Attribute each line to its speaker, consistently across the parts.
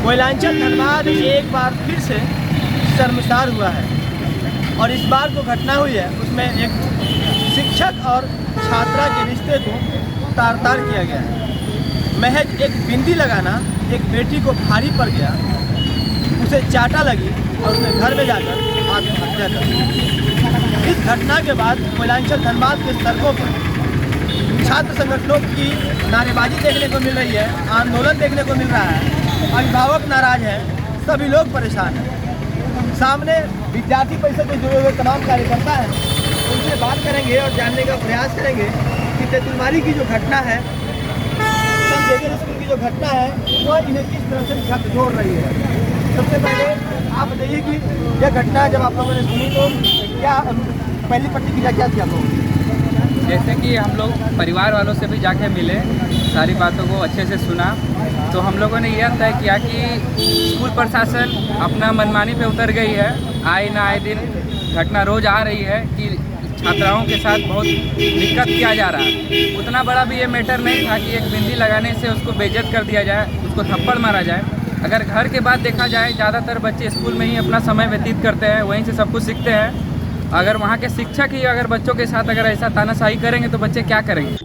Speaker 1: कोयलांचल धनबाद एक बार फिर से शर्मसार हुआ है और इस बार जो घटना हुई है उसमें एक शिक्षक और छात्रा के रिश्ते को तार-तार किया गया है। महज एक बिंदी लगाना एक बेटी को भारी पड़ गया, उसे चाटा लगी और उसने घर में जाकर आत्महत्या कर ली। इस घटना के बाद कोयलांचल धनबाद के सड़कों पर छात्र संगठनों की नारेबाजी देखने को मिल रही है, आंदोलन देखने को मिल रहा है, अभिभावक नाराज हैं, सभी लोग परेशान हैं। सामने विद्यार्थी परिषद से जुड़े हुए तमाम कार्यकर्ता हैं, उनसे बात करेंगे और जानने का प्रयास करेंगे कि तेतुलमारी की जो घटना है, सेंट जेवियर स्कूल की जो घटना है, वह इन्हें किस तरह से झकझोर रही है। सबसे पहले आप बताइए कि यह घटना जब आप लोगों ने सुनी तो क्या पहली प्रतिक्रिया क्या थी आप लोगों की?
Speaker 2: जैसे कि हम लोग परिवार वालों से भी जाके मिले, सारी बातों को अच्छे से सुना, तो हम लोगों ने यह तय किया कि स्कूल प्रशासन अपना मनमानी पे उतर गई है। आए ना आए दिन घटना रोज़ आ रही है कि छात्राओं के साथ बहुत दिक्कत किया जा रहा है। उतना बड़ा भी ये मैटर नहीं था कि एक बिंदी लगाने से उसको बेइज्जत कर दिया जाए, उसको थप्पड़ मारा जाए। अगर घर के बाद देखा जाए, ज़्यादातर बच्चे स्कूल में ही अपना समय व्यतीत करते हैं, वहीं से सब कुछ सीखते हैं। अगर वहाँ के शिक्षक ही अगर बच्चों के साथ अगर ऐसा तानाशाही करेंगे तो बच्चे क्या करेंगे।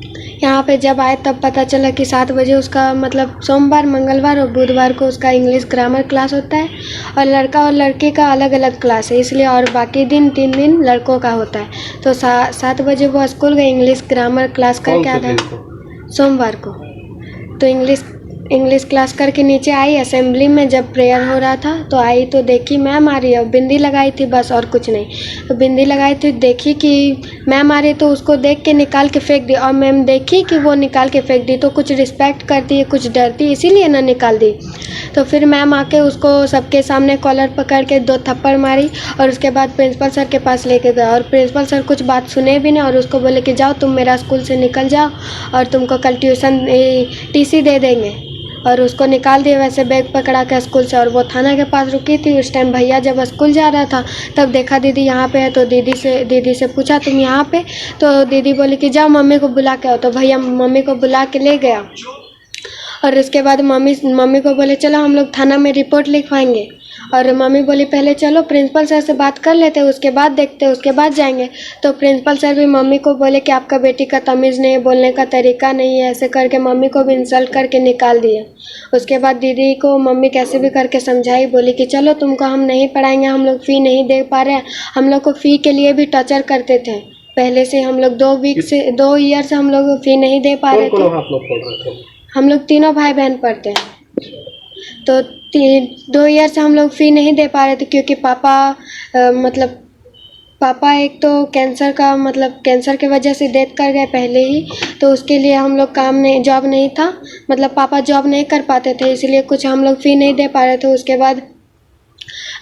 Speaker 3: यहाँ पे जब आए तब पता चला कि 7 बजे उसका मतलब सोमवार, मंगलवार और बुधवार को उसका इंग्लिश ग्रामर क्लास होता है और लड़का और लड़के का अलग अलग क्लास है, इसलिए और बाकी दिन 3 दिन लड़कों का होता है। तो 7 बजे वो स्कूल गए, इंग्लिश ग्रामर क्लास करके आ गए सोमवार को। तो इंग्लिश क्लास करके नीचे आई, असेंबली में जब प्रेयर हो रहा था तो आई तो देखी मैम आ रही है, बिंदी लगाई थी बस और कुछ नहीं। तो बिंदी लगाई थी, देखी कि मैम आ रही तो उसको देख के निकाल के फेंक दी और मैम देखी कि वो निकाल के फेंक दी तो कुछ रिस्पेक्ट करती है, कुछ डरती, इसीलिए ना निकाल दी। तो फिर मैम आके उसको सबके सामने कॉलर पकड़ के 2 थप्पड़ मारी और उसके बाद प्रिंसिपल सर के पास लेके गया और प्रिंसिपल सर कुछ बात सुने भी नहीं और उसको बोले कि जाओ तुम मेरा स्कूल से निकल जाओ और तुमको कल ट्यूशन TC दे देंगे। और उसको निकाल दिया वैसे बैग पकड़ा के स्कूल से। और वो थाना के पास रुकी थी। उस टाइम भैया जब स्कूल जा रहा था तब देखा दीदी यहाँ पे है, तो दीदी से पूछा तुम यहाँ पे? तो दीदी बोली कि जाओ मम्मी को बुला के आओ। तो भैया मम्मी को बुला के ले गया और उसके बाद मम्मी को बोले चलो हम लोग थाना में रिपोर्ट लिखवाएंगे। और मम्मी बोली पहले चलो प्रिंसिपल सर से बात कर लेते, उसके बाद देखते, उसके बाद जाएंगे। तो प्रिंसिपल सर भी मम्मी को बोले कि आपका बेटी का तमीज़ नहीं है, बोलने का तरीका नहीं है, ऐसे करके मम्मी को भी इंसल्ट करके निकाल दिए। उसके बाद दीदी को मम्मी कैसे भी करके समझाई, बोली कि चलो तुमको हम नहीं पढ़ाएंगे, हम लोग फ़ी नहीं दे पा रहे हैं। हम लोग को फ़ी के लिए भी टॉर्चर करते थे पहले से। हम लोग 2 ईयर से हम लोग फ़ी नहीं दे पा रहे थे। हम लोग तीनों भाई बहन पढ़ते हैं। तो 2 ईयर से हम लोग फ़ी नहीं दे पा रहे थे क्योंकि पापा एक तो कैंसर की वजह से डेथ कर गए पहले ही। तो उसके लिए हम लोग जॉब नहीं था, मतलब पापा जॉब नहीं कर पाते थे, इसलिए कुछ हम लोग फ़ी नहीं दे पा रहे थे। उसके बाद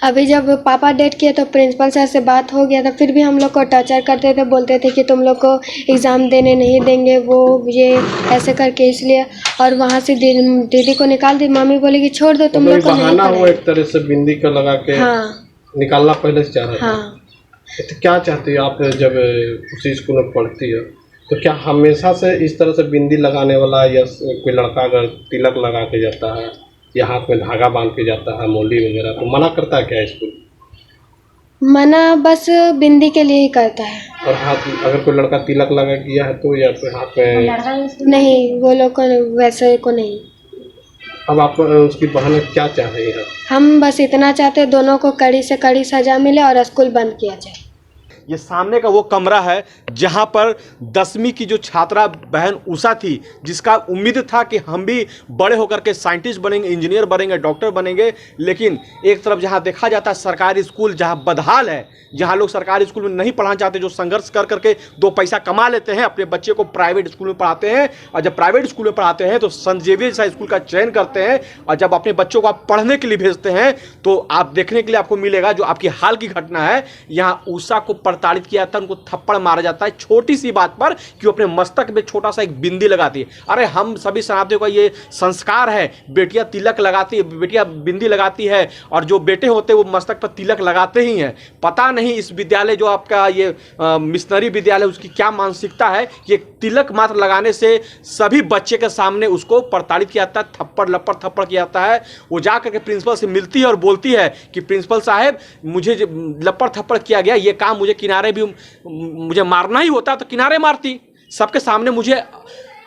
Speaker 3: अभी जब पापा डेथ किए तो प्रिंसिपल सर से बात हो गया था, फिर भी हम लोग को टॉर्चर करते थे, बोलते थे कि तुम लोग को एग्ज़ाम देने नहीं देंगे, वो ये ऐसे करके। इसलिए और वहाँ से दीदी को निकाल दी। मम्मी बोली कि छोड़ दो तुम लोग को नहीं पढ़ाएंगे।
Speaker 4: एक तरह से बिंदी का लगा के निकालना पहले से चाह रहा था।
Speaker 3: हाँ।
Speaker 4: तो क्या चाहती है आप जब उसी स्कूल में पढ़ती हो तो क्या हमेशा से इस तरह से बिंदी लगाने वाला या कोई लड़का अगर तिलक लगा के जाता है या हाथ में धागा बांध के जाता है, मोली वगैरह, तो मना करता है क्या स्कूल?
Speaker 3: मना बस बिंदी के लिए ही करता है।
Speaker 4: और हाथ अगर कोई लड़का तिलक लगा किया है तो या फिर हाथ में
Speaker 3: नहीं, वो लोग को वैसे को नहीं।
Speaker 4: अब आप उसकी बहन क्या चाह रही है?
Speaker 3: हम बस इतना चाहते हैं दोनों को कड़ी से कड़ी सजा मिले और स्कूल बंद किया जाए।
Speaker 5: ये सामने का वो कमरा है जहां पर 10वीं की जो छात्रा बहन उषा थी, जिसका उम्मीद था कि हम भी बड़े होकर के साइंटिस्ट बनेंगे, इंजीनियर बनेंगे, डॉक्टर बनेंगे। लेकिन एक तरफ जहां देखा जाता है सरकारी स्कूल जहां बदहाल है, जहां लोग सरकारी स्कूल में नहीं पढ़ाना चाहते, जो संघर्ष कर करके 2 पैसा कमा लेते हैं, अपने बच्चे को प्राइवेट स्कूल में पढ़ाते हैं। और जब प्राइवेट स्कूल में पढ़ाते हैं तो सेंट जेवियर जैसा स्कूल का चयन करते हैं। और जब अपने बच्चों को आप पढ़ने के लिए भेजते हैं तो आप देखने के लिए आपको मिलेगा जो आपकी हाल की घटना है। यहाँ उषा को प्रताड़ित किया जाता है, उनको थप्पड़ मारा जाता है छोटी सी बात पर कि वो अपने मस्तक में छोटा सा एक बिंदी लगाती है। अरे हम सभी शरणार्थियों का ये संस्कार है, बेटियां तिलक लगाती है, बेटियां बिंदी लगाती है और जो बेटे होते हैं वो मस्तक पर तिलक लगाते ही हैं। पता नहीं इस विद्यालय जो आपका ये मिशनरी विद्यालय उसकी क्या मानसिकता है कि एक तिलक मात्र लगाने से सभी बच्चे के सामने उसको प्रताड़ित किया जाता है, थप्पड़ लप्पड़ थप्पड़ किया जाता है। वो जा करके प्रिंसिपल से मिलती है और बोलती है कि प्रिंसिपल साहब मुझे लप्पड़ थप्पड़ किया गया, ये काम मुझे किनारे भी मुझे मारना ही होता तो किनारे मारती, सबके सामने मुझे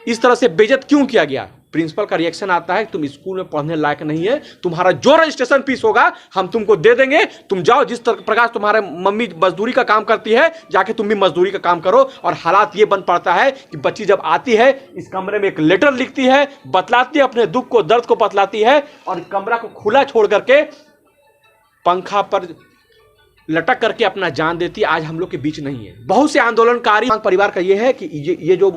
Speaker 5: इस तरह से बेइज्जत क्यों किया गया। प्रिंसिपल का रिएक्शन आता है तुम स्कूल में पढ़ने लायक नहीं है, तुम्हारा जो रजिस्ट्रेशन फीस होगा हम तुमको दे देंगे, तुम जाओ, जिस प्रकार तुम्हारे मम्मी मजदूरी का काम करती है जाके तुम भी मजदूरी का काम करो। और हालात ये बन पड़ता है कि बच्ची जब आती है इस कमरे में एक लेटर लिखती है, बतलाती है अपने दुख को, दर्द को बतलाती है और कमरा को खुला छोड़ करके पंखा पर लटक करके अपना जान देती है। आज हम लोग के बीच नहीं है। बहुत से आंदोलनकारी परिवार का ये है कि ये जो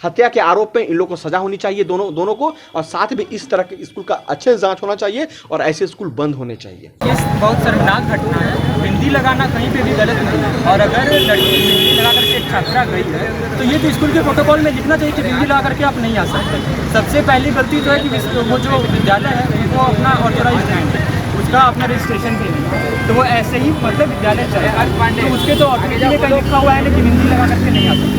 Speaker 5: हत्या के आरोप में इन लोगों को सजा होनी चाहिए दोनों को, और साथ में इस तरह के स्कूल का अच्छे से जांच होना चाहिए और ऐसे स्कूल बंद होने चाहिए।
Speaker 2: ये बहुत शर्मनाक घटना है। बिंदी लगाना कहीं पे भी गलत नहीं है, और अगर लड़की बिंदी लगा करके छात्रा गई है तो ये तो स्कूल के प्रोटोकॉल में लिखना चाहिए कि बिंदी लगा करके आप नहीं आ सकते। सबसे पहली गलती तो है कि वो जो विद्यालय है वो अपना ऑथोराइज्ड है, उसका अपना रजिस्ट्रेशन भी नहीं, तो वो ऐसे ही मतलब विद्यालय चले तो उसके तो ऑथोरिटी में कहीं लिखा हुआ है ना कि बिंदी लगा करके नहीं आ सकते।